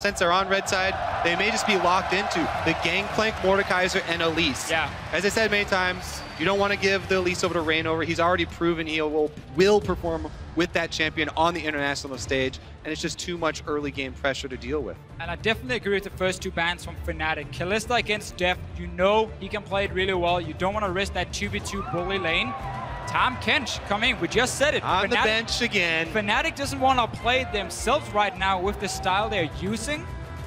Since they're on red side, they may just be locked into the Gangplank, Mordekaiser, and Elise. Yeah. As I said many times, you don't want to give the Elise over to Reignover. He's already proven he will perform with that champion on the international stage, and it's just too much early game pressure to deal with. And I definitely agree with the first two bans from Fnatic. Alistar against Deft, you know he can play it really well. You don't want to risk that 2v2 bully lane. Tom Kench coming, we just said it. On the bench again. Fnatic doesn't want to play themselves right now with the style they're using,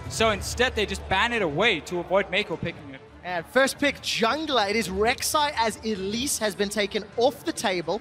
so instead they just ban it away to avoid Meiko picking it. And first pick jungler, it is Rek'Sai as Elise has been taken off the table,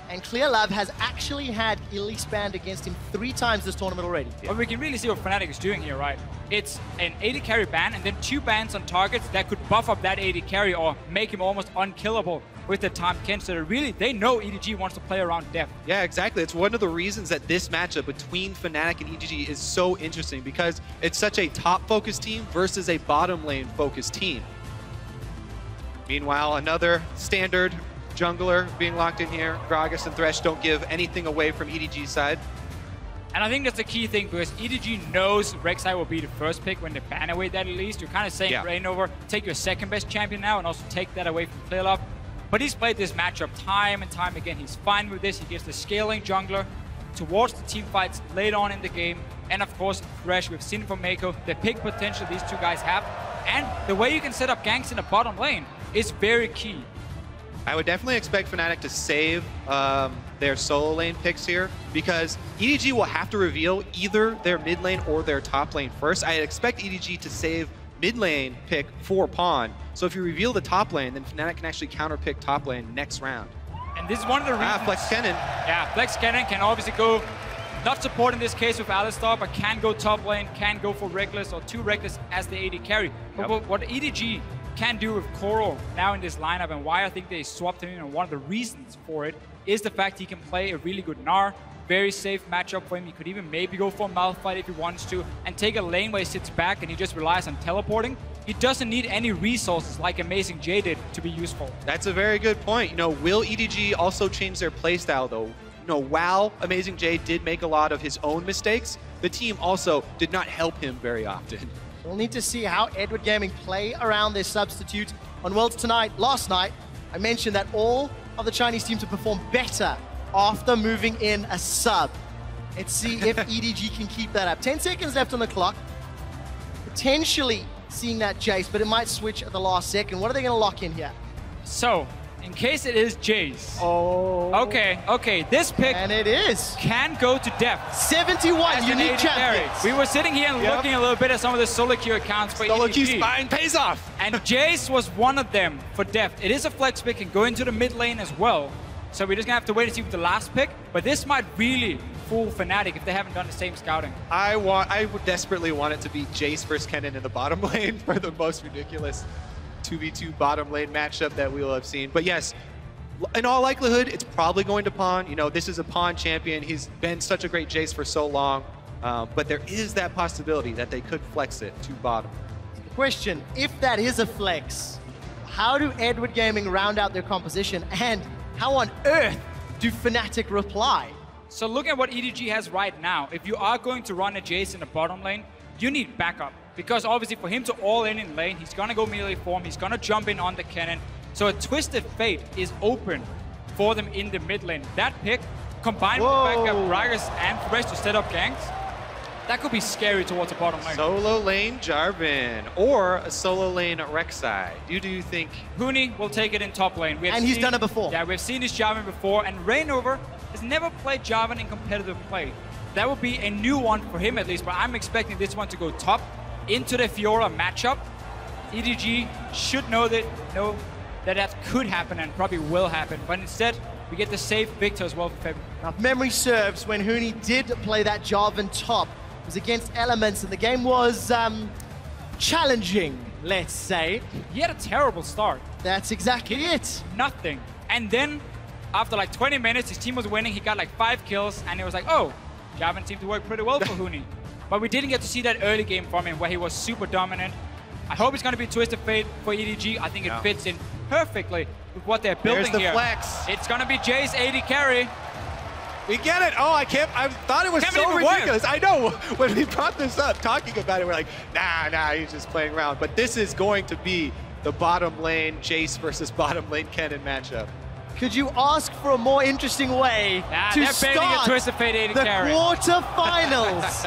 and Clearlove has actually had Elise banned against him 3 times this tournament already. But we can really see what Fnatic is doing here, right? It's an AD carry ban and then 2 bans on targets that could buff up that AD carry or make him almost unkillable with the Tom Kench. So really, they know EDG wants to play around Deft. Yeah, exactly. It's one of the reasons that this matchup between Fnatic and EDG is so interesting, because it's such a top-focused team versus a bottom lane-focused team. Meanwhile, another standard jungler being locked in here. Gragas and Thresh don't give anything away from EDG's side. And I think that's the key thing, because EDG knows Rek'Sai will be the first pick when they ban away that Elise. You're kind of saying, Reignover, take your second best champion now and also take that away from Clearlove. But he's played this matchup time and time again. He's fine with this. He gives the scaling jungler towards the team fights late on in the game. And of course, Thresh, we've seen from Meiko, the pick potential these two guys have. And the way you can set up ganks in the bottom lane is very key. I would definitely expect Fnatic to save their solo lane picks here, because EDG will have to reveal either their mid lane or their top lane first. I expect EDG to save mid lane pick for Pawn. So if you reveal the top lane, then Fnatic can actually counter pick top lane next round. And this is one of the reasons. Flex Kennen. Yeah, Flex Kennen can obviously go, not support in this case with Alistar, but can go top lane, can go for Rek'Les or 2 Rek'Les as the AD carry. But what EDG can do with Koro now in this lineup, and why I think they swapped him in, and one of the reasons for it is the fact he can play a really good Gnar. Very safe matchup for him. He could even maybe go for a Malphite if he wants to, and take a lane where he sits back and he just relies on teleporting. He doesn't need any resources like Amazing J did to be useful. That's a very good point. You know, will EDG also change their playstyle though? You know, while Amazing J did make a lot of his own mistakes, the team also did not help him very often. We'll need to see how Edward Gaming play around their substitutes on Worlds tonight. Last night, I mentioned that all of the Chinese teams have performed better after moving in a sub. Let's see if EDG can keep that up. 10 seconds left on the clock. Potentially seeing that Jayce, but it might switch at the last second. What are they going to lock in here? So, in case it is Jayce. Oh. Okay, this pick. And it is. Can go to Deft. 71 unique champions. We were sitting here and looking a little bit at some of the solo queue accounts for Solo queue EDG. spine pays off. And Jayce was one of them for Deft. It is a flex pick and go into the mid lane as well. So we're just going to have to wait and see with the last pick. But this might really fool Fnatic if they haven't done the same scouting. I would desperately want it to be Jayce versus Kennen in the bottom lane for the most ridiculous 2v2 bottom lane matchup that we will have seen. But yes, in all likelihood, it's probably going to Pawn. You know, this is a Pawn champion. He's been such a great Jayce for so long. But there is that possibility that they could flex it to bottom. Question, if that is a flex, how do Edward Gaming round out their composition, and how on earth do Fnatic reply? So look at what EDG has right now. If you are going to run a Jayce in the bottom lane, you need backup. Because obviously for him to all in lane, he's going to go melee form, he's going to jump in on the Kennen. So a Twisted Fate is open for them in the mid lane. That pick, combined with backup Gragas and Thresh to set up ganks, that could be scary towards the bottom lane. Solo lane Jarvan or a solo lane Rek'Sai. Do you think? Huni will take it in top lane. And he's done it before. Yeah, we've seen this Jarvan before, and Reignover has never played Jarvan in competitive play. That would be a new one for him at least, but I'm expecting this one to go top into the Fiora matchup. EDG should know that could happen and probably will happen, but instead we get the safe Viktor as well for Febiven. Now, if memory serves, when Huni did play that Jarvan top, it was against Elements, and the game was challenging, let's say. He had a terrible start. That's exactly it. Nothing. And then, after like 20 minutes, his team was winning. He got like 5 kills, and it was like, oh, Jarvan seemed to work pretty well for Huni. But we didn't get to see that early game from him where he was super dominant. I hope it's going to be Twisted Fate for EDG. I think it fits in perfectly with what they're building here. There's the flex. It's going to be Jayce AD carry. We get it. Oh, I thought it was so ridiculous. I know. When we brought this up, talking about it, we're like, nah, he's just playing around. But this is going to be the bottom lane Jayce versus bottom lane Kennen matchup. Could you ask for a more interesting way to start the quarterfinals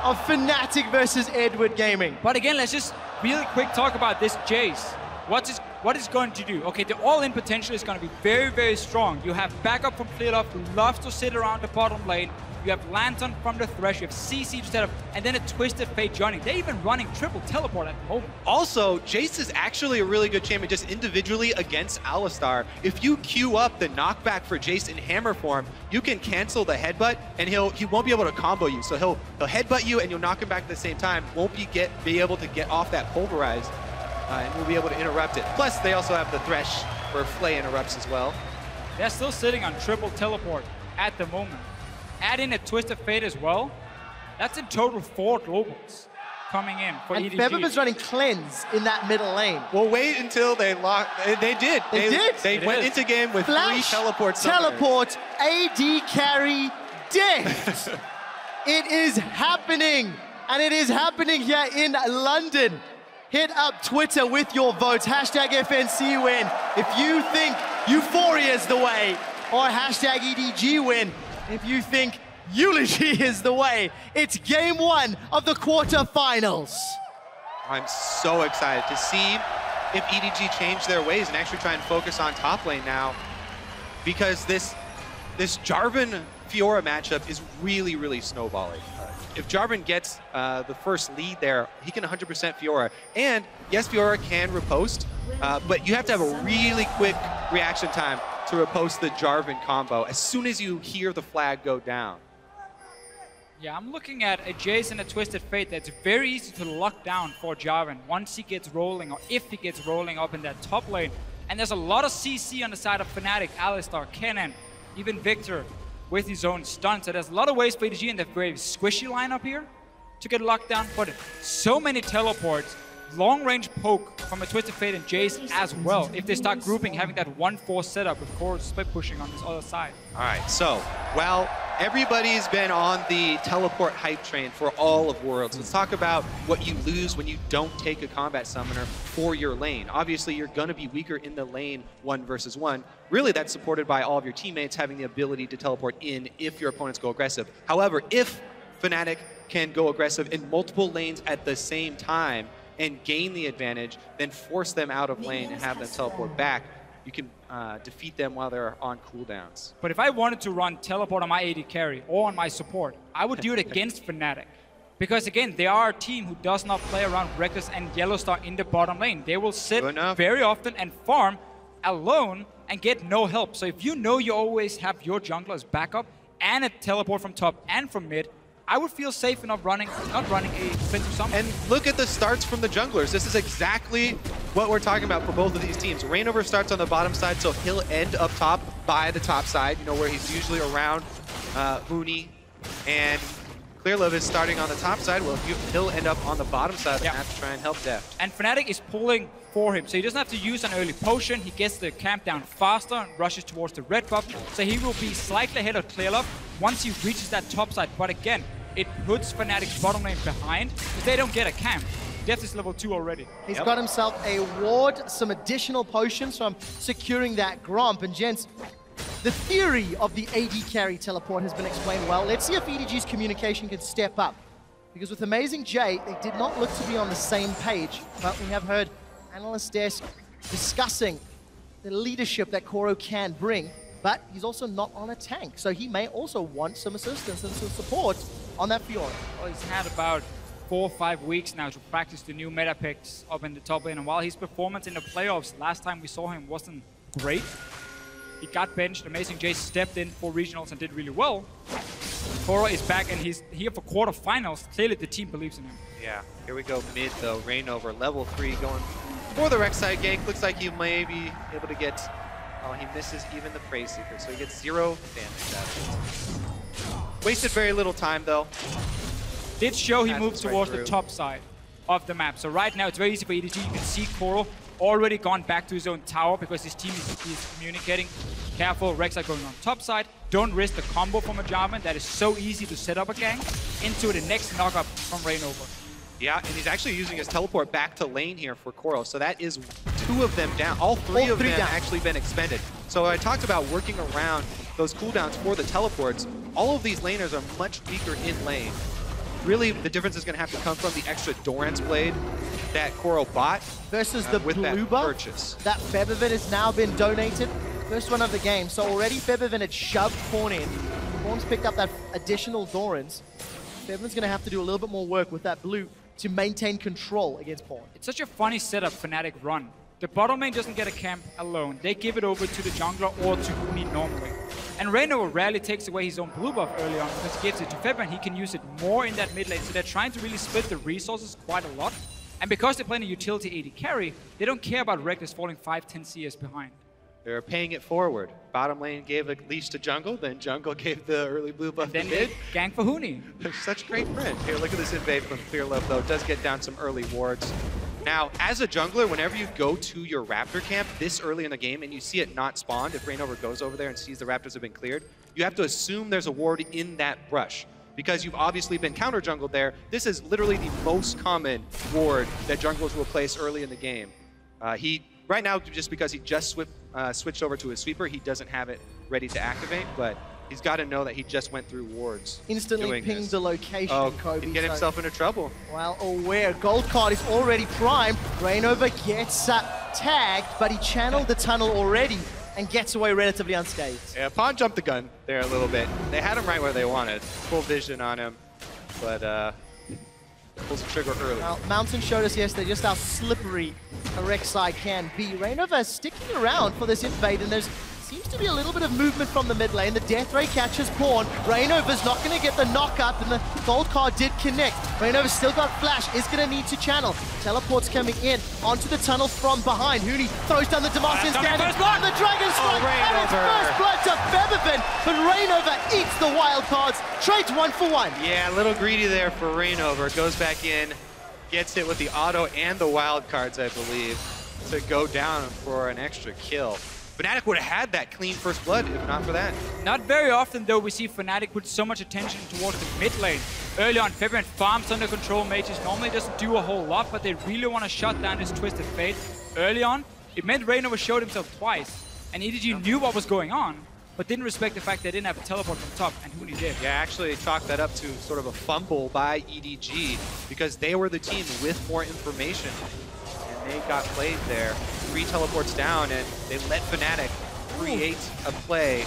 of Fnatic versus Edward Gaming? But again, let's just really quick talk about this Jayce. What is going to do? Okay, the all-in potential is going to be very, very strong. You have backup from Clearlove, who loves to sit around the bottom lane. You have Lantern from the Thresh, you have CC instead of, and then a Twisted Fate joining. They're even running triple teleport at the moment. Also, Jayce is actually a really good champion just individually against Alistar. If you queue up the knockback for Jayce in hammer form, you can cancel the headbutt, and he won't be able to combo you. So he'll headbutt you, and you'll knock him back at the same time. Won't be able to get off that pulverize, and we'll be able to interrupt it. Plus, they also have the Thresh where Flay interrupts as well. They're still sitting on triple teleport at the moment. Add in a Twisted Fate as well. That's in total 4 globals coming in for EDG. And Febiven's running cleanse in that middle lane. Well, wait until they lock. They did. They went into game with Flash, 3 teleports. Teleport, AD carry, Deft. It is happening. And it is happening here in London. Hit up Twitter with your votes. Hashtag FNC win if you think Euphoria is the way. Or hashtag EDG win if you think Eulogy is the way. It's game 1 of the quarterfinals. I'm so excited to see if EDG change their ways and actually try and focus on top lane now, because this Jarvan Fiora matchup is really, really snowballing. If Jarvan gets the first lead there, he can 100% Fiora. And yes, Fiora can riposte, but you have to have a really quick reaction time to riposte the Jarvan combo as soon as you hear the flag go down. Yeah, I'm looking at a Jayce and a Twisted Fate that's very easy to lock down for Jarvan once he gets rolling, or if he gets rolling up in that top lane. And there's a lot of CC on the side of Fnatic, Alistar, Kennen, even Viktor with his own stun. So there's a lot of ways for EDG in the very squishy lineup here to get locked down, but so many teleports. Long-range poke from a Twisted Fate and Jayce as well, if they start grouping, having that 1-4 setup with Core split pushing on this other side. All right, so while everybody's been on the teleport hype train for all of Worlds, let's talk about what you lose when you don't take a combat summoner for your lane. Obviously, you're going to be weaker in the lane 1 versus 1. Really, that's supported by all of your teammates having the ability to teleport in if your opponents go aggressive. However, if Fnatic can go aggressive in multiple lanes at the same time and gain the advantage, then force them out of lane and have them teleport back, you can defeat them while they're on cooldowns. But if I wanted to run teleport on my AD carry or on my support, I would do it against Fnatic. Because again, they are a team who does not play around Rek'Sai and YellowStar in the bottom lane. They will sit very often and farm alone and get no help. So if you know you always have your jungler as backup and a teleport from top and from mid, I would feel safe enough not running a defensive summon. And look at the starts from the junglers. This is exactly what we're talking about for both of these teams. Reignover starts on the bottom side, so he'll end up top by the top side, you know, where he's usually around Huni. And Clearlove is starting on the top side. Well, he'll end up on the bottom side of the map to try and help Deft. And Fnatic is pulling for him, so he doesn't have to use an early potion. He gets the camp down faster and rushes towards the red buff, so he will be slightly ahead of Clearlove once he reaches that top side. But again, it puts Fnatic's bottom lane behind because they don't get a camp. Deft is level 2 already. He's got himself a ward, some additional potions from securing that Gromp. And gents, the theory of the AD carry teleport has been explained well. Let's see if EDG's communication can step up. Because with Amazing J, they did not look to be on the same page. But we have heard Analyst Desk discussing the leadership that Koro can bring. But he's also not on a tank, so he may also want some assistance and some support on that Fiora. Well, he's had about 4 or 5 weeks now to practice the new meta picks up in the top lane, and while his performance in the playoffs last time we saw him wasn't great, he got benched. Amazing Jayce stepped in for regionals and did really well. Koro is back and he's here for quarterfinals. Clearly the team believes in him. Yeah, here we go mid though. Reignover, level 3, going for the Rek'Sai gank. Looks like he may be able to get... Oh, he misses even the Prey Seeker, so he gets 0 damage out of it. Wasted very little time, though. Did show he moved towards the top side of the map. So right now, it's very easy for EDG. You can see Koro already gone back to his own tower because his team is communicating. Careful, Rek'Sai going on top side. Don't risk the combo from a Jarvan. That is so easy to set up a gang into the next knock-up from Reignover. Yeah, and he's actually using his teleport back to lane here for Koro. So that is 2 of them down. All three of them actually been expended. So I talked about working around those cooldowns for the teleports. All of these laners are much weaker in lane. Really, the difference is going to have to come from the extra Doran's Blade that Koro bought versus the with blue that buff purchase. That Febiven has now been donated. First one of the game. So already Febiven had shoved Pawn in. Pawn's picked up that additional Doran's. Febiven's going to have to do a little bit more work with that blue to maintain control against Pawn. It's such a funny setup Fnatic run. The bottom lane doesn't get a camp alone. They give it over to the jungler or to Huni normally. And Reignover rarely takes away his own blue buff early on because he gives it to Febiven. He can use it more in that mid lane. So they're trying to really split the resources quite a lot. And because they're playing a utility AD carry, they don't care about Rek'Sai falling 5-10 CS behind. They're paying it forward. Bottom lane gave a leash to jungle, then jungle gave the early blue buff to mid. Gang for Huni. They're such great friends. Here, look at this invade from Clearlove, though. It does get down some early wards. Now, as a jungler, whenever you go to your Raptor camp this early in the game and you see it not spawned, if Reignover goes over there and sees the Raptors have been cleared, you have to assume there's a ward in that brush. Because you've obviously been counter-jungled there, this is literally the most common ward that junglers will place early in the game. Right now, just because he just switched over to his sweeper, he doesn't have it ready to activate, but he's got to know that he just went through wards. Instantly pinged the location, Kobe. He'd get himself into trouble. Well aware. Gold card is already primed. Reignover gets tagged, but he channeled the tunnel already and gets away relatively unscathed. Yeah, Pawn jumped the gun there a little bit. They had him right where they wanted. Full vision on him, but pulls the trigger early. Well, Mountain showed us yesterday just how slippery a Rek'Sai can be. Reignover sticking around for this invade, and there's seems to be a little bit of movement from the mid lane. The Death Ray catches Pawn. Reignover's not going to get the knock up, and the gold card did connect. Reignover's still got flash, is going to need to channel. Teleport's coming in onto the tunnel from behind. Huni throws down the Damascus standing, and the Dragon Strike, and it's first blood to Febiven, but Reignover eats the wild cards, trades 1 for 1. Yeah, a little greedy there for Reignover. Goes back in, gets hit with the auto and the wild cards, I believe, to go down for an extra kill. Fnatic would have had that clean first blood if not for that. Not very often, though, we see Fnatic put so much attention towards the mid lane. Early on, Febiven farms under control mages. Normally doesn't do a whole lot, but they really want to shut down this Twisted Fate. Early on, it meant Reignover showed himself twice, and EDG knew what was going on, but didn't respect the fact they didn't have a teleport from top, and Huni did. Yeah, actually chalked that up to sort of a fumble by EDG because they were the team with more information. They got played there. 3 teleports down, and they let Fnatic create a play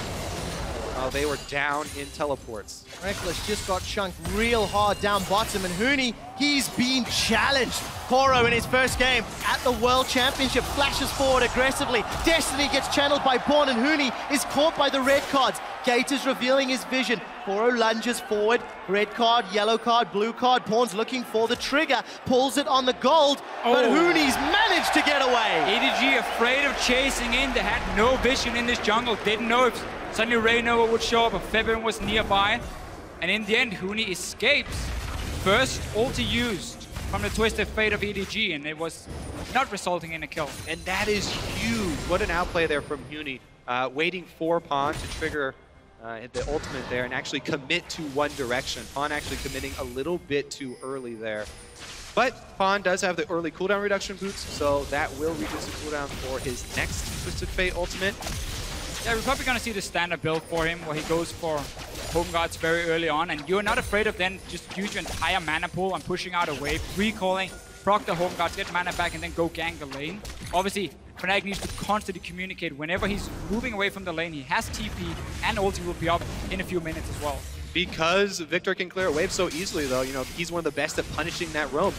while they were down in teleports. Rekkles just got chunked real hard down bottom, and Huni, he's been challenged. Koro in his first game at the World Championship flashes forward aggressively. Destiny gets channeled by Pawn, and Huni is caught by the red cards. Gate is revealing his vision. Koro lunges forward. Red card, yellow card, blue card. Pawn's looking for the trigger. Pulls it on the gold, but Huni's managed to get away. EDG afraid of chasing in. They had no vision in this jungle. Didn't know if suddenly Reignover would show up, if Febiven was nearby. And in the end, Huni escapes. First ulti used from the Twisted Fate of EDG, and it was not resulting in a kill. And that is huge. What an outplay there from Huni. Waiting for Pawn to trigger the ultimate there and actually commit to one direction. Pawn actually committing a little bit too early there. But Pawn does have the early cooldown reduction boots, so that will reduce the cooldown for his next Twisted Fate ultimate. Yeah, we're probably going to see the standard build for him, where he goes for Home Guards very early on, and you're not afraid of then just use your entire mana pool and pushing out a wave, recalling, proc the Home Guards, get mana back, and then go gank the lane. Obviously, Fnatic needs to constantly communicate. Whenever he's moving away from the lane, he has TP, and ulti will be up in a few minutes as well. Because Viktor can clear a wave so easily, though, he's one of the best at punishing that roam.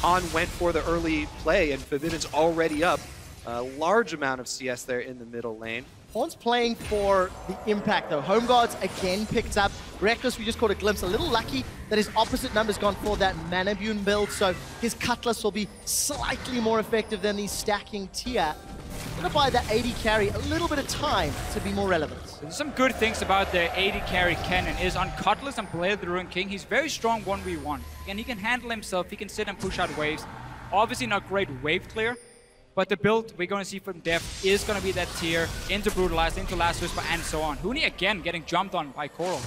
Pawn went for the early play, and Febiven's already up a large amount of CS there in the middle lane. Pawn's playing for the impact, though. Home Guards again picked up. Rek'Sai, we just caught a glimpse. A little lucky that his opposite number's gone for that Manabune build, so his Cutlass will be slightly more effective than the stacking tier. Gonna buy that AD carry a little bit of time to be more relevant. There's some good things about the AD carry Kennen is on Cutlass and Blade of the Ruined King. He's very strong 1v1. And he can handle himself, he can sit and push out waves. Obviously not great wave clear, But the build we're going to see from Deft is going to be that tier into Brutalize, into Last Whisper, and so on. Huni again getting jumped on by Coral.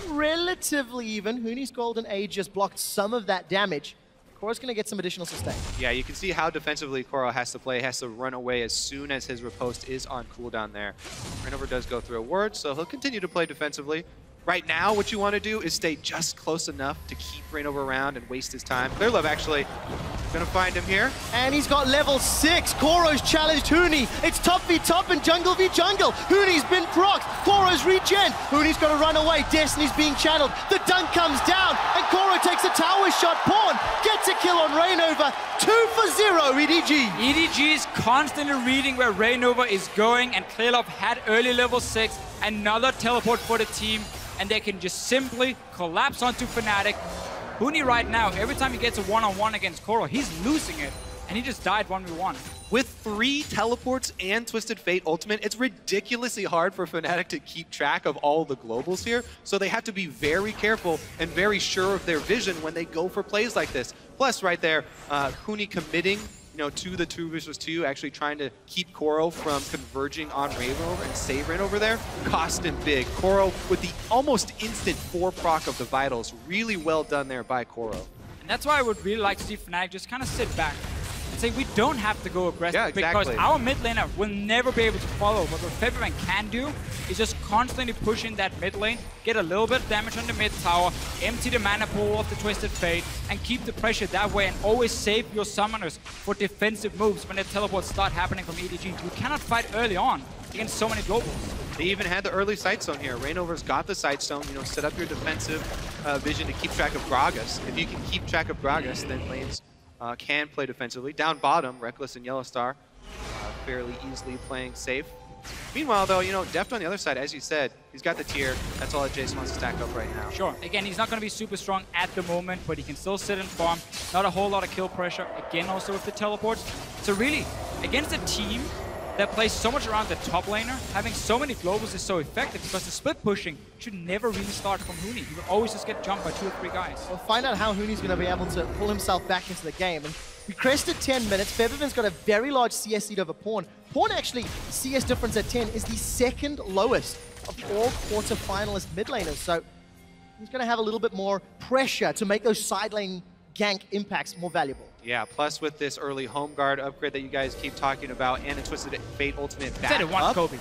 Relatively even. Huni's Golden Age just blocked some of that damage. Cora's going to get some additional sustain. Yeah, you can see how defensively Coral has to play. He has to run away as soon as his riposte is on cooldown there. Reignover does go through a ward, so he'll continue to play defensively. Right now, what you want to do is stay just close enough to keep Reignover around and waste his time. Clearlove actually gonna find him here. And he's got level 6. Koro's challenged Huni. It's top v top and jungle v jungle. Huni's been procced. Koro's regen. Huni's got to run away. Destiny's being channeled. The dunk comes down and Koro takes a tower shot. Pawn gets a kill on Reignover. 2-for-0 EDG. EDG is constantly reading where Reignover is going, and Clearlove had early level 6. Another teleport for the team, and they can just simply collapse onto Fnatic. Huni right now, every time he gets a one-on-one against Coral, he's losing it, and he just died 1v1. With 3 teleports and Twisted Fate ultimate, it's ridiculously hard for Fnatic to keep track of all the globals here, so they have to be very careful and very sure of their vision when they go for plays like this. Plus, right there, Huni committing to the 2 versus 2, actually trying to keep Coral from converging on Reignover and save Reignover there, cost him big. Coral with the almost instant 4 proc of the Vitals, really well done there by Coral. And that's why I would really like to see Fnatic just kind of sit back and say we don't have to go aggressive, yeah, exactly. Because our mid laner will never be able to follow. But what Febiven can do is just constantly pushing that mid lane, get a little bit of damage on the mid tower, empty the mana pool of the Twisted Fate, and keep the pressure that way, and always save your summoners for defensive moves when the teleports start happening from EDG. You cannot fight early on against so many globals. They even had the early sight stone here. Reignover's got the sight stone, set up your defensive vision to keep track of Gragas. If you can keep track of Gragas, then lanes can play defensively. Down bottom, Rek'Sai and YellowStar fairly easily playing safe. Meanwhile, though, Deft on the other side, as you said, he's got the tier. That's all that Jayce wants to stack up right now. Sure. Again, he's not going to be super strong at the moment, but he can still sit and farm. Not a whole lot of kill pressure. Again, also with the teleports. So really, against a team that plays so much around the top laner, having so many globals is so effective because the split pushing should never really start from Huni. He will always just get jumped by 2 or 3 guys. We'll find out how Huni's going to be able to pull himself back into the game. And we crested 10 minutes. Febiven's got a very large CS lead over Pawn. Pawn actually, CS difference at 10 is the 2nd lowest of all quarter-finalist mid laners. So he's going to have a little bit more pressure to make those side lane gank impacts more valuable. Yeah, plus with this early home guard upgrade that you guys keep talking about and a Twisted Fate ultimate back Said it once, up. Kobe.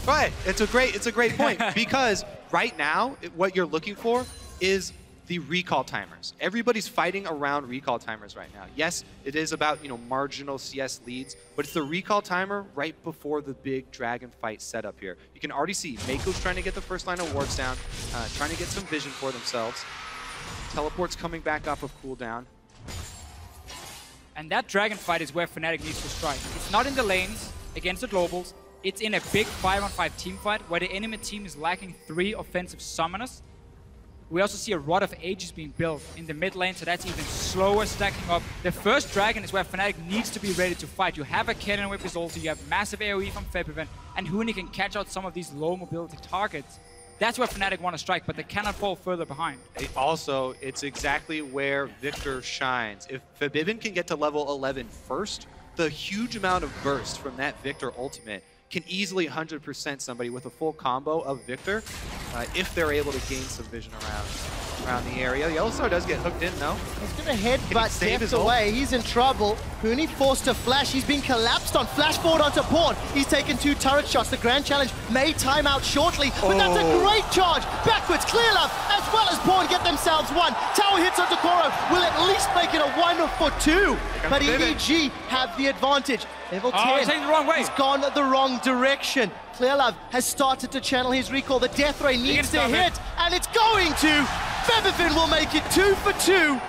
Right, it's a great point because right now what you're looking for is the recall timers. Everybody's fighting around recall timers right now. Yes, it is about marginal CS leads, but it's the recall timer right before the big dragon fight setup here. You can already see Meiko's trying to get the first line of wards down, trying to get some vision for themselves. Teleport's coming back off of cooldown. And that dragon fight is where Fnatic needs to strike. It's not in the lanes against the globals. It's in a big 5-on-5 team fight where the enemy team is lacking 3 offensive summoners. We also see a Rod of Ages being built in the mid lane, so that's even slower stacking up. The first dragon is where Fnatic needs to be ready to fight. You have a Kennen with his ulti, you have massive AoE from Febiven, and Huni can catch out some of these low mobility targets. That's where Fnatic want to strike, but they cannot fall further behind. Also, it's exactly where Viktor shines. If Febiven can get to level 11 first, the huge amount of burst from that Viktor ultimate can easily 100% somebody with a full combo of Viktor if they're able to gain some vision around the area. YellowStar does get hooked in, though. He's going to headbutt Deft away. He's in trouble. Huni forced to flash. He's been collapsed on. Flash forward onto Pawn. He's taken 2 turret shots. The Grand Challenge may time out shortly, but that's a great charge. Backwards, Clearlove, as well as Pawn get themselves 1. Tower hits onto Koro. Will at least make it a 1-for-2. But EDG have the advantage. Level 10. He's taking the wrong way. He's gone the wrong direction. Clearlove has started to channel his recall. The death ray needs to hit, and it's going to. Febiven will make it 2-for-2.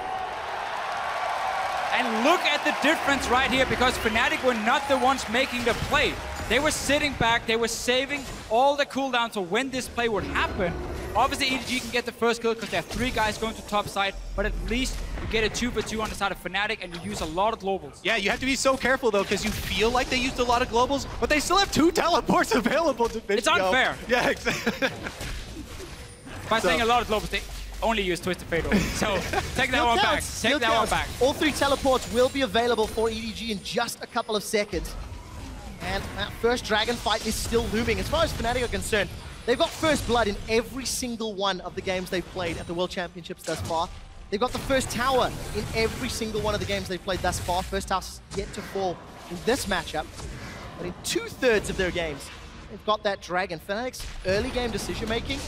And look at the difference right here, because Fnatic were not the ones making the play. They were sitting back, they were saving all the cooldown so when this play would happen. Obviously, EDG can get the first kill because there are 3 guys going to top side, but at least you get a 2-for-2 on the side of Fnatic and you use a lot of globals. Yeah, you have to be so careful, though, because you feel like they used a lot of globals, but they still have 2 teleports available to It's unfair. Yeah, exactly. By saying a lot of globals, only use Twisted Fate. So take that one back. Take that one back. All 3 teleports will be available for EDG in just a couple of seconds. And that first dragon fight is still looming. As far as Fnatic are concerned, they've got first blood in every single one of the games they've played at the World Championships thus far. They've got the first tower in every single one of the games they've played thus far. First tower's yet to fall in this matchup. But in 2/3 of their games, they've got that dragon. Fnatic's early game decision-making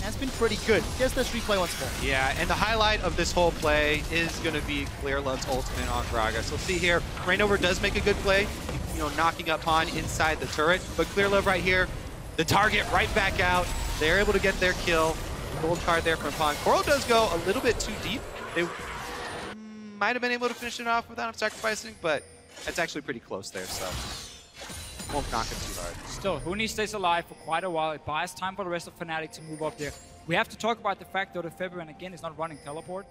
has been pretty good. Here's this replay once more. Yeah, and the highlight of this whole play is going to be Clearlove's ultimate on Gragas. We'll see here, Reignover does make a good play, you know, knocking up Han inside the turret, but Clearlove right here, the target right back out. They're able to get their kill. Gold card there from Han. Koro does go a little bit too deep. They might have been able to finish it off without him sacrificing, but that's actually pretty close there, so won't knock him too hard. Still, Huni stays alive for quite a while. It buys time for the rest of Fnatic to move up there. We have to talk about the fact, though, that Febiven, again, is not running teleport.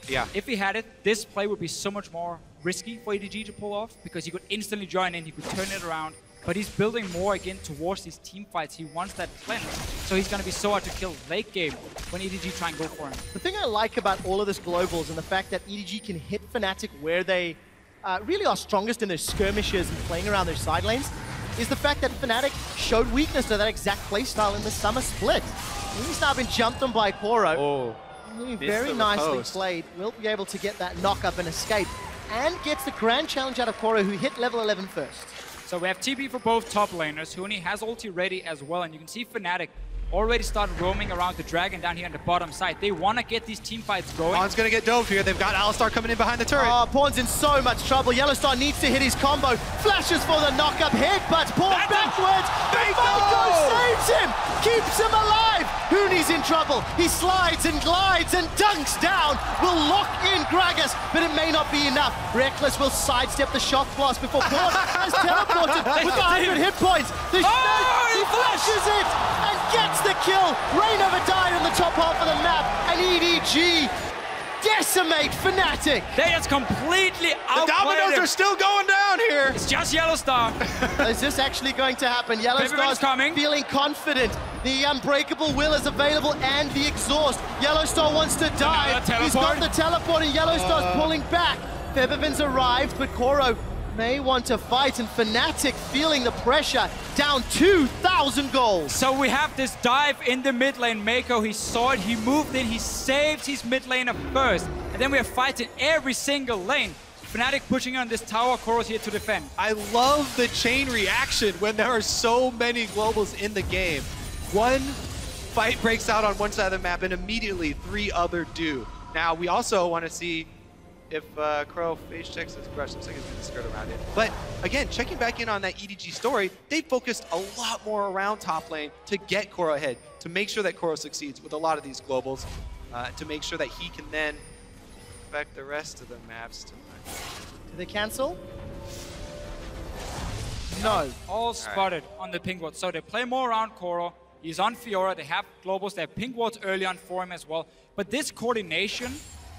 Yeah. If he had it, this play would be so much more risky for EDG to pull off, because he could instantly join in, he could turn it around. But he's building more, again, towards these team fights. He wants that cleanse. So he's going to be so hard to kill late game when EDG try and go for him. The thing I like about all of this globals and the fact that EDG can hit Fnatic where they really are strongest in their skirmishes and playing around their side lanes is the fact that Fnatic showed weakness to that exact playstyle in the summer split. He's now been jumped on by Koro. Very nicely played. Will be able to get that knock-up and escape. And gets the grand challenge out of Koro, who hit level 11 first. So we have TP for both top laners. Huni has ulti ready as well. And you can see Fnatic already start roaming around the dragon down here on the bottom side. They want to get these team fights going. Pawn's going to get dove here. They've got Alistar coming in behind the turret. Oh, Pawn's in so much trouble. YellowStar needs to hit his combo. Flashes for the knock-up hit, but Pawn backwards. Meiko saves him, keeps him alive. Huni's in trouble. He slides and glides and dunks down. Will lock in Gragas, but it may not be enough. Rek'Sai will sidestep the shock blast before Pawn has teleported with 100 hit points. He flashes it and gets the kill. Reignover died on the top half of the map, and EDG decimate Fnatic. They just completely outplayed The dominoes are still going down here. It's just YellowStar. Is this actually going to happen? YellowStar's coming. Feeling confident. The Unbreakable Will is available and the Exhaust. YellowStar wants to dive. He's got the teleport and YellowStar's pulling back. Febiven's arrived, but Koro may want to fight, and Fnatic feeling the pressure, down 2,000 goals. So we have this dive in the mid lane. Meiko, he saw it, he moved in, he saved his mid laner first. And then we are fighting every single lane. Fnatic pushing on this tower, Koro's here to defend. I love the chain reaction when there are so many globals in the game. One fight breaks out on one side of the map and immediately 3 other do. Now we also want to see if Crow face checks his crush. Looks like he's going to skirt around it. But again, checking back in on that EDG story, they focused a lot more around top lane to get Koro ahead, to make sure that Koro succeeds with a lot of these globals, to make sure that he can then affect the rest of the maps tonight. Do they cancel? No. All spotted on the pink ward. So they play more around Koro. He's on Fiora. They have globals. They have pink wards early on for him as well. But this coordination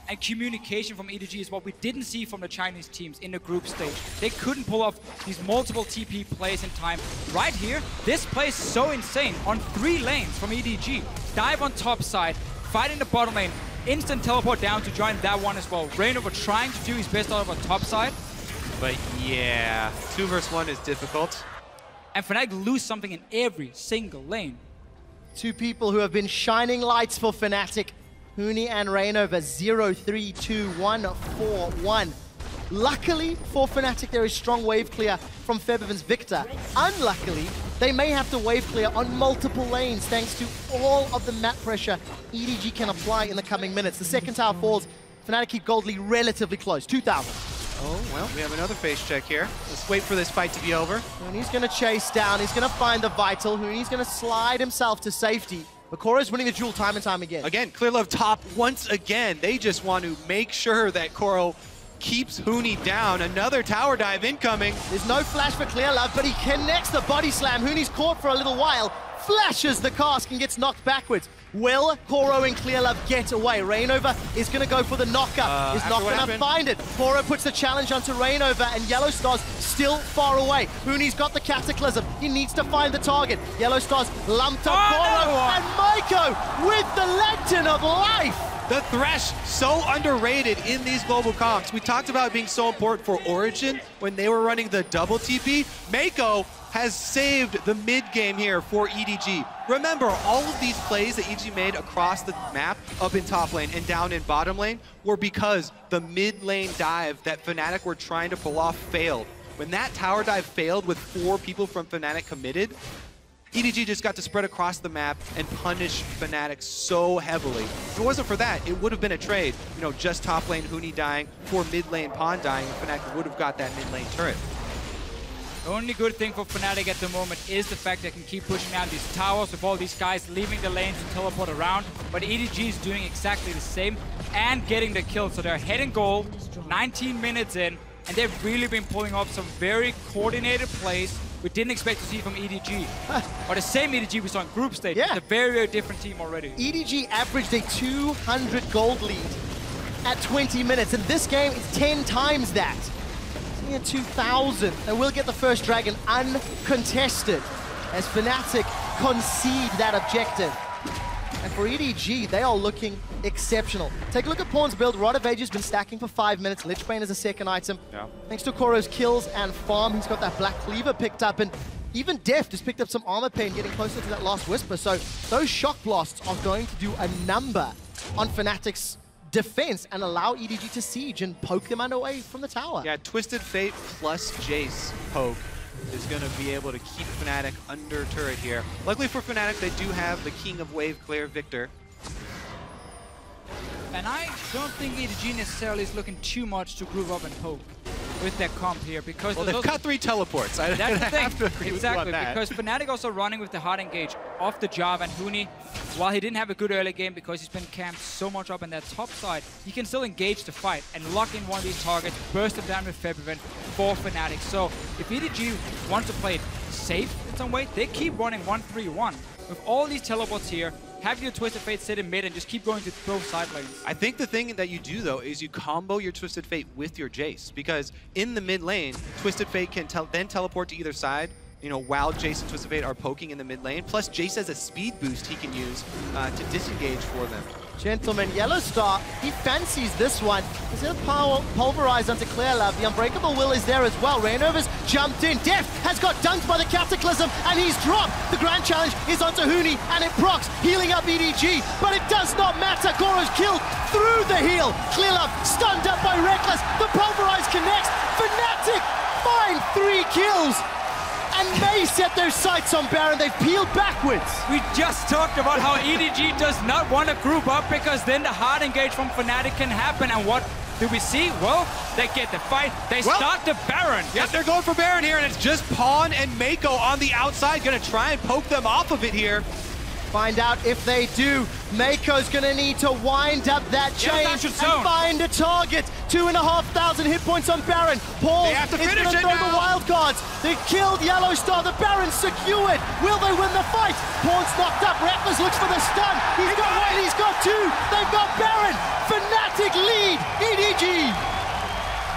and communication from EDG is what we didn't see from the Chinese teams in the group stage. They couldn't pull off these multiple TP plays in time. Right here, this play is so insane. On 3 lanes from EDG. Dive on top side, fight in the bottom lane, instant teleport down to join that one as well. Reignover trying to do his best out of a top side. But yeah, 2 versus 1 is difficult. And Fnatic lose something in every single lane. 2 people who have been shining lights for Fnatic. Huni and Reignover, 0-3, 2-1, 4-1. Luckily for Fnatic, there is strong wave clear from Febiven's Viktor. Unluckily, they may have to wave clear on multiple lanes thanks to all of the map pressure EDG can apply in the coming minutes. The second tower falls. Fnatic keep Gold Lead relatively close, 2,000. Oh, well, we have another face check here. Let's wait for this fight to be over. Huni's going to chase down. He's going to find the Vital. Huni's going to slide himself to safety. But Koro's winning the duel time and time again. Again, Clearlove top once again. They just want to make sure that Koro keeps Huni down. Another tower dive incoming. There's no flash for Clearlove, but he connects the body slam. Huni's caught for a little while. flashes the cask and gets knocked backwards. Will Koro and Clearlove get away? Reignover is going to go for the knockup. Is not going to find it. Koro puts the challenge onto Reignover, and YellowStar's still far away. Huni's got the Cataclysm. He needs to find the target. YellowStar's lumped up Koro, and Meiko with the Lantern of Life. The Thresh, so underrated in these global comps. We talked about it being so important for Origin when they were running the double TP. Meiko has saved the mid game here for EDG. Remember, all of these plays that EDG made across the map, up in top lane and down in bottom lane, were because the mid lane dive that Fnatic were trying to pull off failed. When that tower dive failed with 4 people from Fnatic committed, EDG just got to spread across the map and punish Fnatic so heavily. If it wasn't for that, it would have been a trade. You know, just top lane Huni dying, for mid lane Pawn dying, and Fnatic would have got that mid lane turret. The only good thing for Fnatic at the moment is the fact they can keep pushing out these towers with all these guys leaving the lane to teleport around. But EDG is doing exactly the same and getting the kill. So they're ahead in goal, 19 minutes in, and they've really been pulling off some very coordinated plays we didn't expect to see from EDG. Or the same EDG we saw in group stage. Yeah. It's a very, very different team already. EDG averaged a 200 gold lead at 20 minutes. In this game, it's 10 times that. It's near 2,000. And we'll get the first dragon uncontested as Fnatic concede that objective. And for EDG, they are looking exceptional. Take a look at Pawn's build. Rod of Age has been stacking for 5 minutes. Lichbane is a second item. Yeah. Thanks to Koro's kills and farm, he's got that Black Cleaver picked up. And even Deft has picked up some armor pain, getting closer to that last Whisper. So those shock blasts are going to do a number on Fnatic's defense and allow EDG to siege and poke them away from the tower. Yeah, Twisted Fate plus Jayce poke is going to be able to keep Fnatic under turret here. Luckily for Fnatic, they do have the King of Wave Clear, Viktor. And I don't think EDG necessarily is looking too much to groove up and poke with their comp here, because well, they've got 3 teleports. That's the thing. Have to agree exactly, with you on that. Because Fnatic also running with the hard engage off the Jarvan and Huni. While he didn't have a good early game because he's been camped so much up in that top side, he can still engage the fight and lock in one of these targets, burst them down with Febiven for Fnatic. So if EDG wants to play it safe in some way, they keep running 1-3-1. With all these teleports here, have your Twisted Fate sit in mid and just keep going to both side lanes. I think the thing that you do, though, is you combo your Twisted Fate with your Jayce, because in the mid lane, Twisted Fate can then teleport to either side, you know, while Jayce and Twisted Fate are poking in the mid lane. Plus, Jayce has a speed boost he can use to disengage for them. Gentlemen, YellowStar, he fancies this one. He's going to pulverize onto Clearlove. The Unbreakable Will is there as well. Reignover's jumped in. Deft has got dunked by the Cataclysm, and he's dropped. The Grand Challenge is onto Huni, and it procs, healing up EDG. But it does not matter. Koro's killed through the heal. Clearlove stunned up by Rek'Sai. The pulverize connects. Fnatic find 3 kills. And may set their sights on Baron. They've peeled backwards. We just talked about how EDG does not want to group up, because then the hard engage from Fnatic can happen. And what do we see? Well, they get the fight. They start the Baron. Yes, they're going for Baron here, and it's just Pawn and Meiko on the outside, going to try and poke them off of it here. Find out if they do. Meiko's gonna need to wind up that chain and find a target. 2,500 hit points on Baron. Paul is gonna throw the wild cards. They killed YellowStar. The Baron's secured. Will they win the fight? Pawn's knocked up. Rekkles looks for the stun. He's got 1, he's got 2. They've got Baron. Fnatic lead. EDG.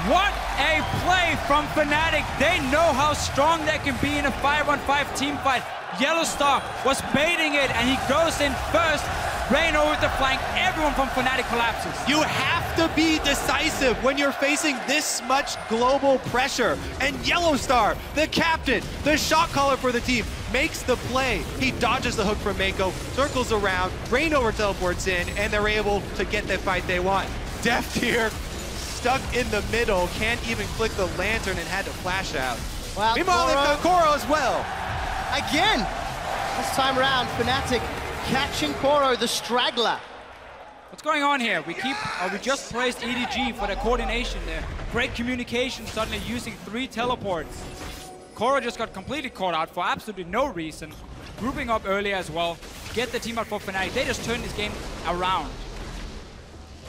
What a play from Fnatic. They know how strong they can be in a 5-on-5 team fight. YellowStar was baiting it, and he goes in first. Reignover with the flank. Everyone from Fnatic collapses. You have to be decisive when you're facing this much global pressure. And YellowStar, the captain, the shot caller for the team, makes the play. He dodges the hook from Meiko, circles around, Reignover teleports in, and they're able to get the fight they want. Deft here, stuck in the middle, can't even click the lantern and had to flash out. Well, meanwhile, they've got Koro as well. Again, this time around, Fnatic catching Koro, the straggler. What's going on here? We just praised EDG for the coordination there. Great communication, suddenly using 3 teleports. Koro just got completely caught out for absolutely no reason. Grouping up early as well. Get the team out for Fnatic. They just turned this game around.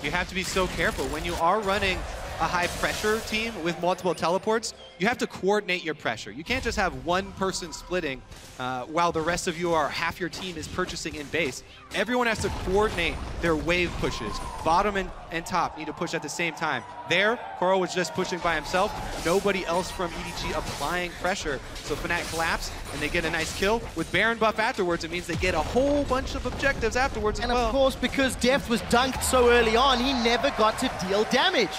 You have to be so careful when you are running a high pressure team with multiple teleports, you have to coordinate your pressure. You can't just have one person splitting while the rest of you are, half your team is purchasing in base. Everyone has to coordinate their wave pushes. Bottom and top need to push at the same time. There, Koro was just pushing by himself. Nobody else from EDG applying pressure. So Fnatic collapse, and they get a nice kill. With Baron buff afterwards, it means they get a whole bunch of objectives afterwards as well. And of course, because Deft was dunked so early on, he never got to deal damage.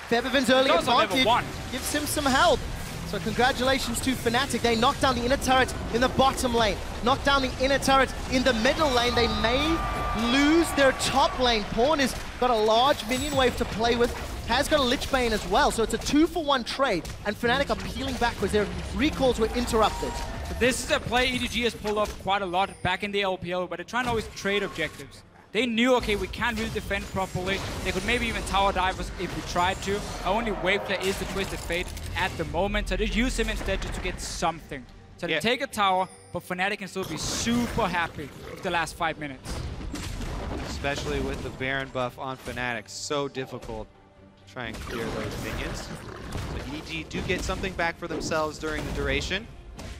Febiven's early advantage gives him some help. So congratulations to Fnatic. They knocked down the inner turret in the bottom lane, knocked down the inner turret in the middle lane. They may lose their top lane. Pawn has got a large minion wave to play with, has got a Lich Bane as well. So it's a 2-for-1 trade, and Fnatic are peeling backwards. Their recalls were interrupted. So this is a play EDG has pulled off quite a lot back in the LPL, but they're trying to always trade objectives. They knew, okay, we can't really defend properly. They could maybe even tower dive us if we tried to. Our only wave player is the Twisted Fate at the moment, so just use him instead just to get something. So they take a tower, but Fnatic can still be super happy with the last 5 minutes. Especially with the Baron buff on Fnatic. So difficult to try and clear those minions. So EDG do get something back for themselves during the duration.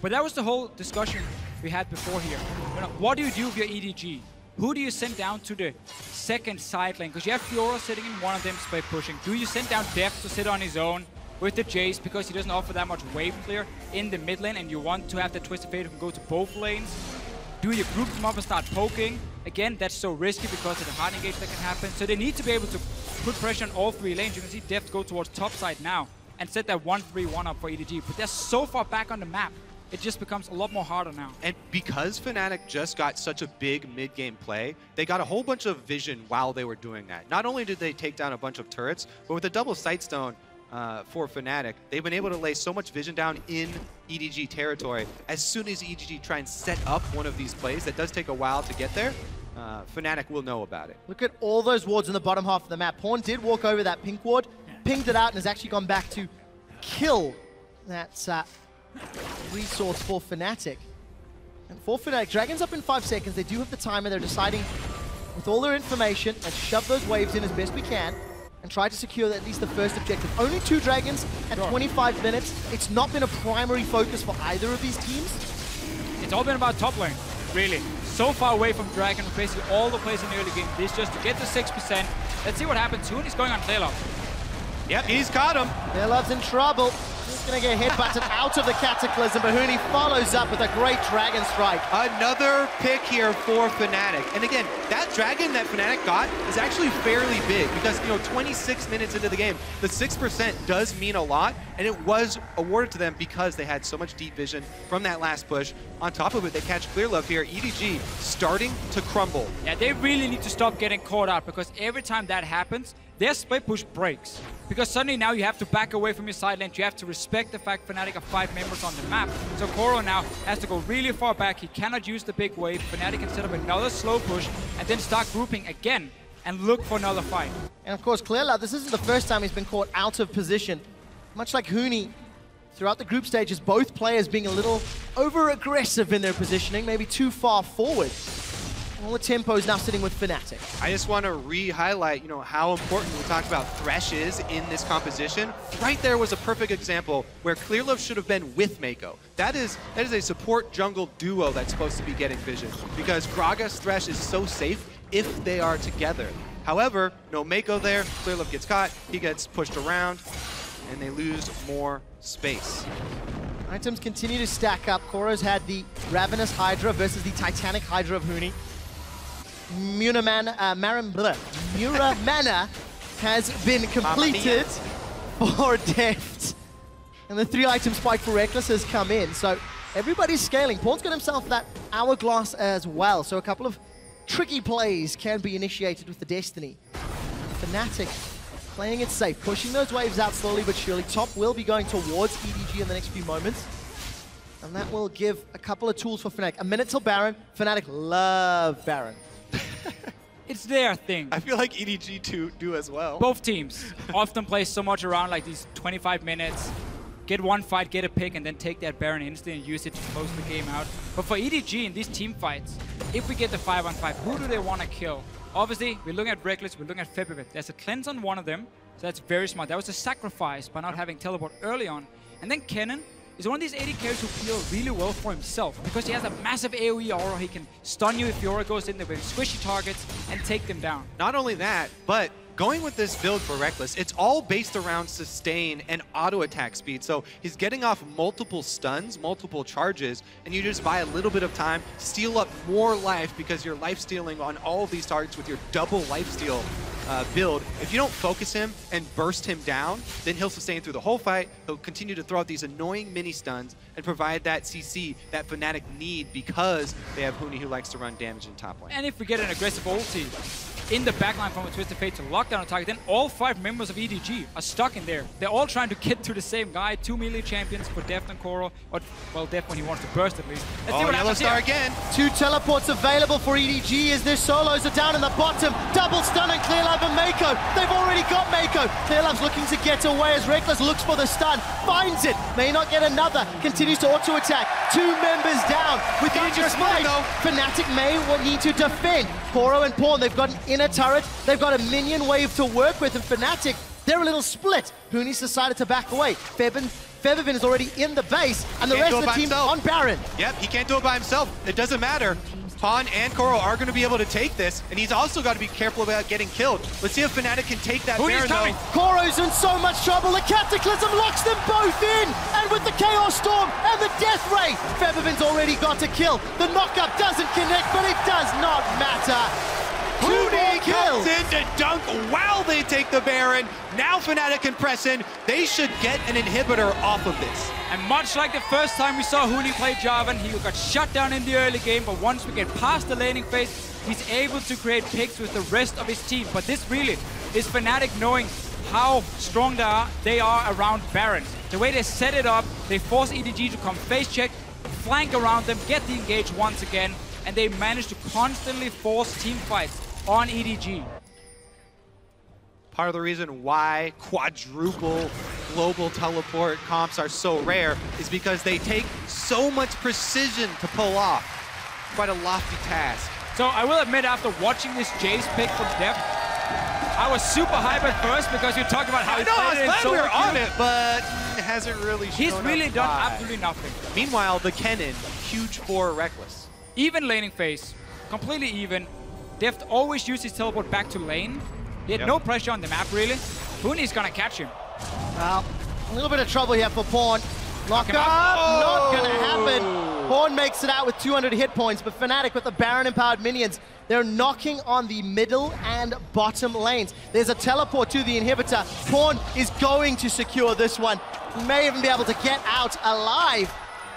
But that was the whole discussion we had before here. You know, what do you do with your EDG? Who do you send down to the second side lane? Because you have Fiora sitting in one of them split pushing. Do you send down Deft to sit on his own with the Jayce because he doesn't offer that much wave clear in the mid lane and you want to have the Twisted Fate who can go to both lanes? Do you group them up and start poking? Again, that's so risky because of the hard engage that can happen. So they need to be able to put pressure on all 3 lanes. You can see Deft go towards top side now and set that 1-3-1 up for EDG. But they're so far back on the map. It just becomes a lot more harder now. And because Fnatic just got such a big mid-game play, they got a whole bunch of vision while they were doing that. Not only did they take down a bunch of turrets, but with a double Sightstone for Fnatic, they've been able to lay so much vision down in EDG territory. As soon as EDG try and set up one of these plays, that does take a while to get there, Fnatic will know about it. Look at all those wards in the bottom half of the map. Pawn did walk over that pink ward, pinged it out, and has actually gone back to kill that resource for Fnatic. And for Fnatic, Dragon's up in 5 seconds. They do have the timer. They're deciding with all their information and shove those waves in as best we can and try to secure at least the first objective. Only 2 Dragons at 25 minutes. It's not been a primary focus for either of these teams. It's all been about top lane, really. So far away from Dragon, basically all the plays in the early game. This just to get to 6%. Let's see what happens. Huni's going on Clearlove. Yep, he's caught him. Clearlove's in trouble. He's going to get headbutted out of the Cataclysm, but Huni follows up with a great Dragon Strike. Another pick here for Fnatic. And again, that Dragon that Fnatic got is actually fairly big because, you know, 26 minutes into the game, the 6% does mean a lot, and it was awarded to them because they had so much deep vision from that last push. On top of it, they catch Clearlove here. EDG starting to crumble. Yeah, they really need to stop getting caught out because every time that happens, their split push breaks. Because suddenly now you have to back away from your side lane. You have to respect the fact Fnatic are 5 members on the map. So Koro now has to go really far back. He cannot use the big wave. Fnatic can set up another slow push and then start grouping again and look for another fight. And of course, Clearlove, this isn't the first time he's been caught out of position. Much like Huni, throughout the group stages, both players being a little over-aggressive in their positioning, maybe too far forward. All the tempo is now sitting with Fnatic. I just want to re-highlight, you know, how important we talked about Thresh is in this composition. Right there was a perfect example where Clearlove should have been with Meiko. That is a support jungle duo that's supposed to be getting vision because Gragas Thresh is so safe if they are together. However, no Meiko there, Clearlove gets caught, he gets pushed around, and they lose more space. Items continue to stack up. Koro's had the Ravenous Hydra versus the Titanic Hydra of Huni. Muramana has been completed for Deft. And the 3-item spike for Rek'Sai has come in. So everybody's scaling. Pawn's got himself that hourglass as well. So a couple of tricky plays can be initiated with the Destiny. Fnatic playing it safe, pushing those waves out slowly but surely. Top will be going towards EDG in the next few moments. And that will give a couple of tools for Fnatic. A minute till Baron. Fnatic love Baron. It's their thing. I feel like EDG do as well. Both teams often play so much around like these 25 minutes, get one fight, get a pick, and then take that Baron instantly and use it to close the game out. But for EDG in these team fights, if we get the 5-on-5, who do they want to kill? Obviously, we're looking at Rekkles, we're looking at Febiven. There's a cleanse on one of them, So that's very smart. That was a sacrifice by not having teleport early on. And then Kennen is one of these AD carries who play really well for himself because he has a massive AoE aura. He can stun you if Fiora goes in there with squishy targets and take them down. Not only that, but going with this build for Rek'Sai, it's all based around sustain and auto attack speed. So he's getting off multiple stuns, multiple charges, and you just buy a little bit of time, steal up more life because you're life stealing on all of these targets with your double life steal build. If you don't focus him and burst him down, then he'll sustain through the whole fight. He'll continue to throw out these annoying mini stuns and provide that CC that Fnatic need because they have Huni who likes to run damage in top lane. And if we get an aggressive ulti in the backline from a Twisted Fate to lock down a target, then all 5 members of EDG are stuck in there. They're all trying to get to the same guy. 2 melee champions for Deft and Koro. Or, well, Deft when he wants to burst at least. Let's see what happens YellowStar here. again. 2 teleports available for EDG as their solos are down in the bottom. Double stun on Clearlove and Meiko. They've already got Meiko. Clearlove's looking to get away as Rek'Sai looks for the stun. Finds it. May not get another. Continues to auto attack. 2 members down. With dangerous fight, Fnatic may need to defend. Koro and Pawn, they've got an inner turret. They've got a minion wave to work with, and Fnatic, they're a little split. Huni's decided to back away. Febiven is already in the base, and the rest of the team on Baron. Yep, he can't do it by himself. It doesn't matter. Pawn and Koro are going to be able to take this, and he's also got to be careful about getting killed. Let's see if Fnatic can take that Baron, though. Koro's in so much trouble. The Cataclysm locks them both in, and with the Chaos Storm and the Death Ray, Febiven's already got a kill. The knockup doesn't connect, but it does not matter. Huni comes in to dunk while they take the Baron. Now Fnatic can press in. They should get an inhibitor off of this. And much like the first time we saw Huni play Jarvan, he got shut down in the early game, but once we get past the laning phase, he's able to create picks with the rest of his team. But this really is Fnatic knowing how strong they are around Baron. The way they set it up, they force EDG to come face check, flank around them, get the engage once again, and they manage to constantly force team fights on EDG. Part of the reason why quadruple global teleport comps are so rare is because they take so much precision to pull off. Quite a lofty task. So I will admit, after watching this Jayce pick from Deft, I was super hyped at first because you talked about how he played it in solo we were queue. on it, but it hasn't really shown He's really up done why. absolutely nothing. Meanwhile, the Kennen, huge for Rek'Sai. Even laning phase, completely even. Deft always used his teleport back to lane. He had no pressure on the map, really. Huni's gonna catch him. Well, a little bit of trouble here for Pawn. Lock up, not gonna happen. Pawn makes it out with 200 hit points, but Fnatic with the Baron-empowered minions, they're knocking on the middle and bottom lanes. There's a teleport to the inhibitor. Pawn is going to secure this one. He may even be able to get out alive.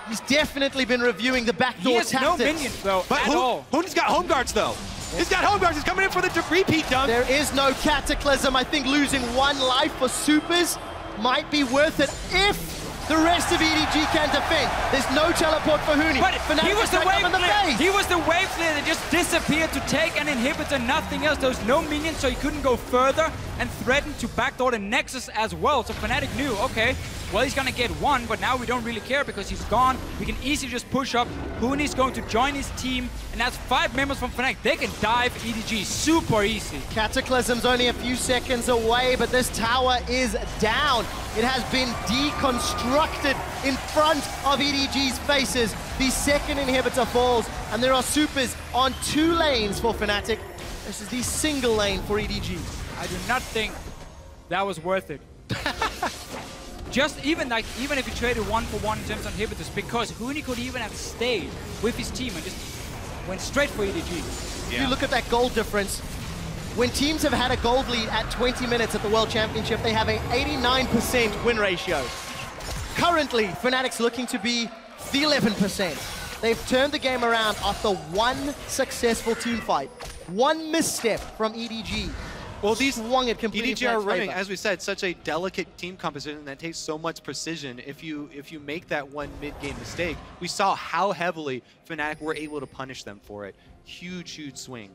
He's definitely been reviewing the backdoor tactics. He has no minions, though, at all. Huni's got home guards, though. He's got home guards. He's coming in for the repeat dunk. There is no Cataclysm. I think losing 1 life for supers might be worth it if the rest of EDG can defend. There's no teleport for Huni. But Fnatic he was the wave in player. He was the wave player that just disappeared to take an inhibitor, nothing else. There was no minions, so he couldn't go further and threatened to backdoor the Nexus as well. So Fnatic knew, okay, well, he's gonna get 1, but now we don't really care because he's gone. We can easily just push up. Huni's going to join his team, and that's 5 members from Fnatic. They can dive EDG super easy. Cataclysm's only a few seconds away, but this tower is down. It has been deconstructed in front of EDG's faces. The second inhibitor falls, and there are supers on 2 lanes for Fnatic. This is the single lane for EDG. I do not think that was worth it. Just even if you traded 1-for-1 in terms of inhibitors, because Huni could even have stayed with his team and just went straight for EDG. If you look at that gold difference, when teams have had a gold lead at 20 minutes at the World Championship, they have an 89% win ratio. Currently, Fnatic's looking to be the 11%. They've turned the game around after 1 successful team fight. 1 misstep from EDG. Well, these EDG are running, as we said, such a delicate team composition that takes so much precision. If you make that 1 mid-game mistake, we saw how heavily Fnatic were able to punish them for it. Huge, huge swing.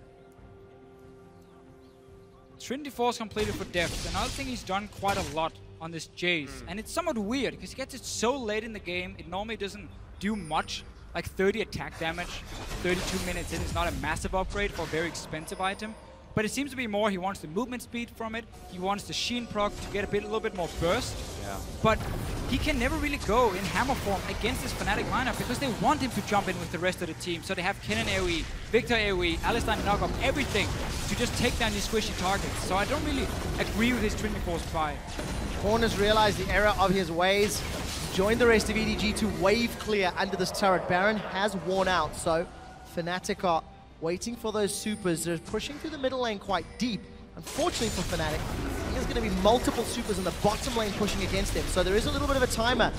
Trinity Force completed for Deft. Another thing he's done quite a lot on this Jayce, and it's somewhat weird because he gets it so late in the game. It normally doesn't do much, like 30 attack damage, 32 minutes in. It's not a massive upgrade for a very expensive item. but it seems to be more he wants the movement speed from it. He wants the Sheen proc to get a little bit more burst. Yeah. But he can never really go in hammer form against this Fnatic lineup because they want him to jump in with the rest of the team. So they have Kennen AoE, Viktor AoE, Alistar knock up everything to just take down these squishy targets. So I don't really agree with his Trinity Force buy. Pawn has realized the error of his ways, joined the rest of EDG to wave clear under this turret. Baron has worn out, so Fnatic are waiting for those supers. They're pushing through the middle lane quite deep. Unfortunately for Fnatic, there's going to be multiple supers in the bottom lane pushing against them. So there is a little bit of a timer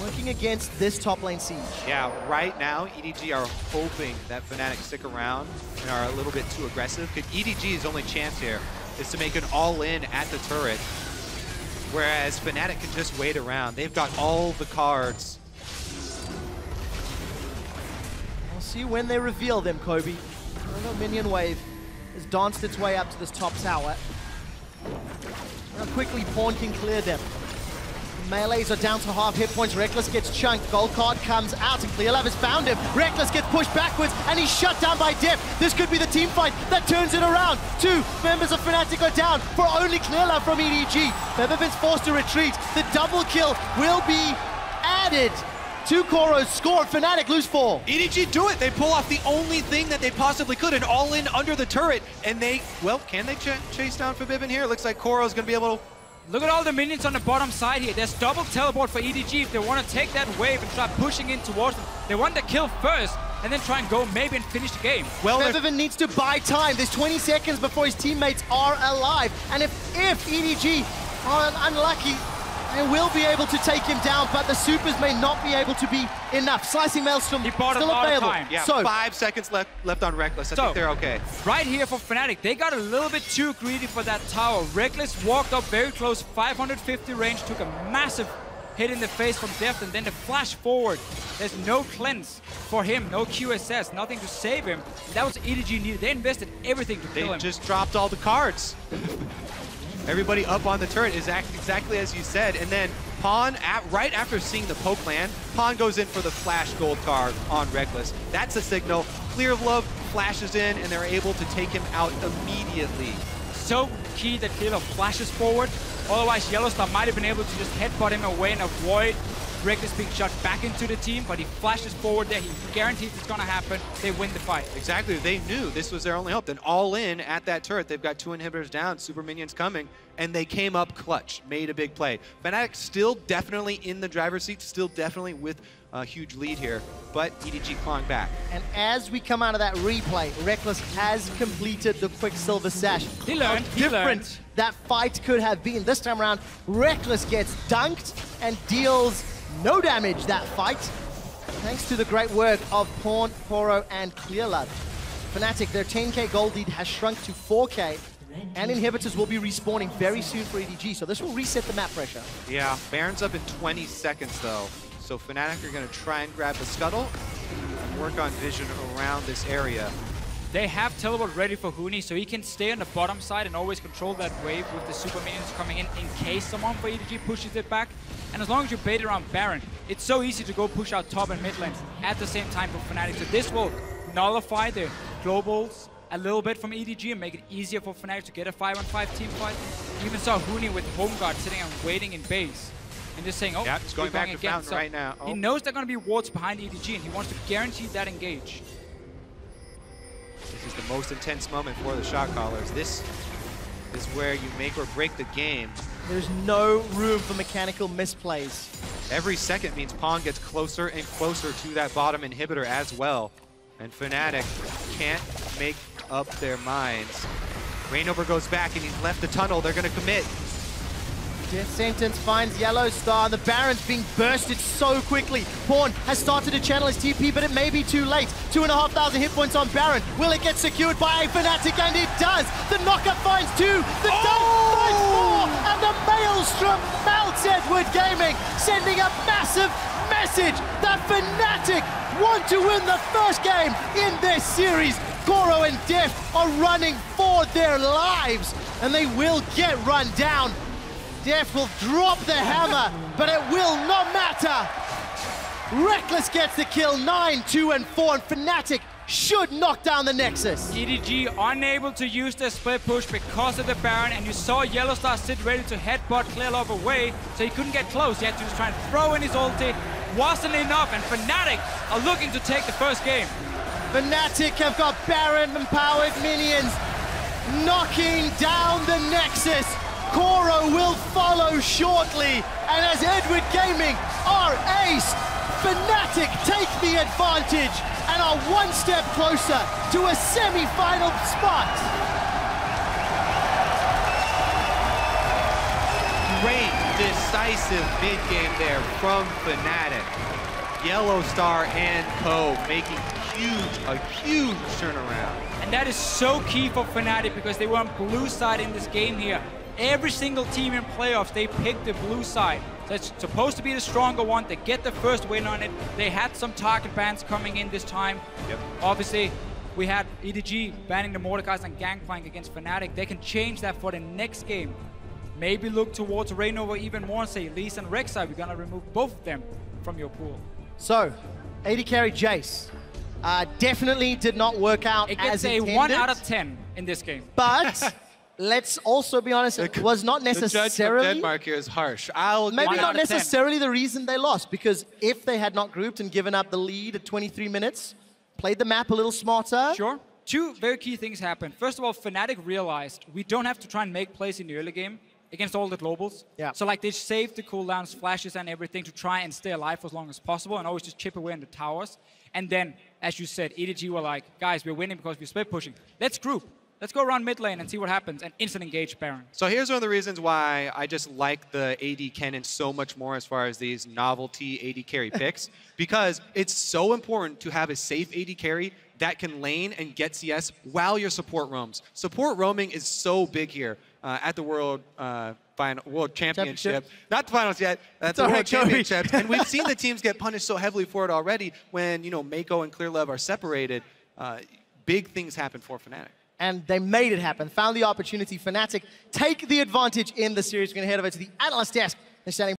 working against this top lane siege. Yeah, right now, EDG are hoping that Fnatic stick around and are a little bit too aggressive. Because EDG's only chance here is to make an all-in at the turret, whereas Fnatic can just wait around. They've got all the cards. We'll see when they reveal them, Kobe. Another minion wave has danced its way up to this top tower. How quickly Pawn can clear them. Melees are down to half hit points. Rek'Sai gets chunked. Gold card comes out, and Clearlove has found him. Rek'Sai gets pushed backwards, and he's shut down by Deft. This could be the team fight that turns it around. 2 members of Fnatic are down for only Clearlove from EDG. Febiven's forced to retreat. The double kill will be added to Koro's score. Fnatic lose 4. EDG do it. They pull off the only thing that they possibly could, an all-in under the turret. And they, well, can they chase down Febiven here? It looks like Koro's going to be able to... Look at all the minions on the bottom side here. There's double teleport for EDG if they want to take that wave and start pushing in towards them. They want the kill first and then try and go maybe and finish the game. Well, Febiven needs to buy time. There's 20 seconds before his teammates are alive. And if EDG are unlucky, they will be able to take him down, but the supers may not be able to be enough. Slicing Maelstrom still available. Yeah, so 5 seconds left on Rek'Sai. I think they're okay. Right here for Fnatic, they got a little bit too greedy for that tower. Rek'Sai walked up very close, 550 range, took a massive hit in the face from Deft, and then the flash forward. There's no cleanse for him, no QSS, nothing to save him. That was EDG needed. They invested everything to kill him. They just dropped all the cards. Everybody up on the turret is exactly as you said, and then Pawn, right after seeing the poke land, Pawn goes in for the flash gold card on Rek'Sai. That's a signal. Clearlove flashes in, and they're able to take him out immediately. So key that Clearlove flashes forward. Otherwise, YellowStar might have been able to just headbutt him away and avoid Rek'Sai being shot back into the team, but he flashes forward there. He guarantees it's going to happen. They win the fight. Exactly. They knew this was their only hope. Then all in at that turret. They've got 2 inhibitors down, super minions coming, and they came up clutch, made a big play. Fnatic still definitely in the driver's seat, still definitely with a huge lead here, but EDG clawing back. And as we come out of that replay, Rek'Sai has completed the Quicksilver Sash. He learned. How different that fight could have been. This time around, Rek'Sai gets dunked and deals no damage that fight, thanks to the great work of Pawn, Koro, and Clearlove. Fnatic, their 10k gold lead has shrunk to 4k, and inhibitors will be respawning very soon for EDG, so this will reset the map pressure. Yeah, Baron's up in 20 seconds though, so Fnatic are going to try and grab the scuttle and work on vision around this area. They have teleport ready for Huni, so he can stay on the bottom side and always control that wave with the super minions coming in case someone for EDG pushes it back. And as long as you bait around Baron, it's so easy to go push out top and mid lanes at the same time for Fnatic. So this will nullify the globals a little bit from EDG and make it easier for Fnatic to get a 5-on-5 team fight. You even saw Huni with Home Guard sitting and waiting in base and just saying, oh, yeah, it's going back to again. Fountain So right now. Oh. He knows they're going to be wards behind EDG and he wants to guarantee that engage. This is the most intense moment for the shot callers. This is where you make or break the game. There's no room for mechanical misplays. Every second means Pawn gets closer and closer to that bottom inhibitor as well. And Fnatic can't make up their minds. Reignover goes back and he's left the tunnel. They're going to commit. Death Sentence finds YellowStar, and the Baron's being bursted so quickly. Pawn has started to channel his TP, but it may be too late. 2,500 hit points on Baron. Will it get secured by Fnatic? And it does. The knockup finds 2. The dunk finds 4. And the Maelstrom melts Edward Gaming, sending a massive message that Fnatic want to win the first game in this series. Koro and Deft are running for their lives, and they will get run down. Deft will drop the hammer, but it will not matter. Rek'Sai gets the kill, 9, 2, and 4, and Fnatic should knock down the Nexus. EDG unable to use their split push because of the Baron, and you saw YellowStar sit ready to headbutt Clearlove away, so he couldn't get close. He had to just try and throw in his ulti. Wasn't enough, and Fnatic are looking to take the first game. Fnatic have got Baron-empowered minions knocking down the Nexus. Koro will follow shortly, and as Edward Gaming are aced, Fnatic take the advantage and are one step closer to a semi-final spot. Great decisive mid-game there from Fnatic. YellowStar and Co. making a huge turnaround. And that is so key for Fnatic because they were on blue side in this game here. Every single team in playoffs, they picked the blue side. So it's supposed to be the stronger one. They get the first win on it. They had some target bans coming in this time. Yep. Obviously, we had EDG banning the Mordekais and Gangplank against Fnatic. They can change that for the next game. Maybe look towards Reignover even more and say, Lise and Rek'Sai, we're gonna remove both of them from your pool. So, AD carry Jayce definitely did not work out as intended. It gets a 1 out of 10 in this game. But let's also be honest, it was not necessarily... The judge of Denmark here is harsh. Maybe not necessarily the reason they lost, because if they had not grouped and given up the lead at 23 minutes, played the map a little smarter... Sure. Two very key things happened. First of all, Fnatic realized we don't have to try and make plays in the early game against all the globals. Yeah. So like they saved the cooldowns, flashes and everything to try and stay alive for as long as possible and always just chip away in the towers. And then, as you said, EDG were like, guys, we're winning because we're split pushing. Let's group. Let's go around mid lane and see what happens and instant engage Baron. So here's one of the reasons why I just like the AD Kennen so much more as far as these novelty AD carry picks, because it's so important to have a safe AD carry that can lane and get CS while your support roams. Support roaming is so big here at the World Championship. Not the finals yet, at the World Championship. And we've seen the teams get punished so heavily for it already when, you know, Meiko and Clearlove are separated. Big things happen for Fnatic. And they made it happen, found the opportunity. Fnatic take the advantage in the series. We're going to head over to the analyst desk. They're standing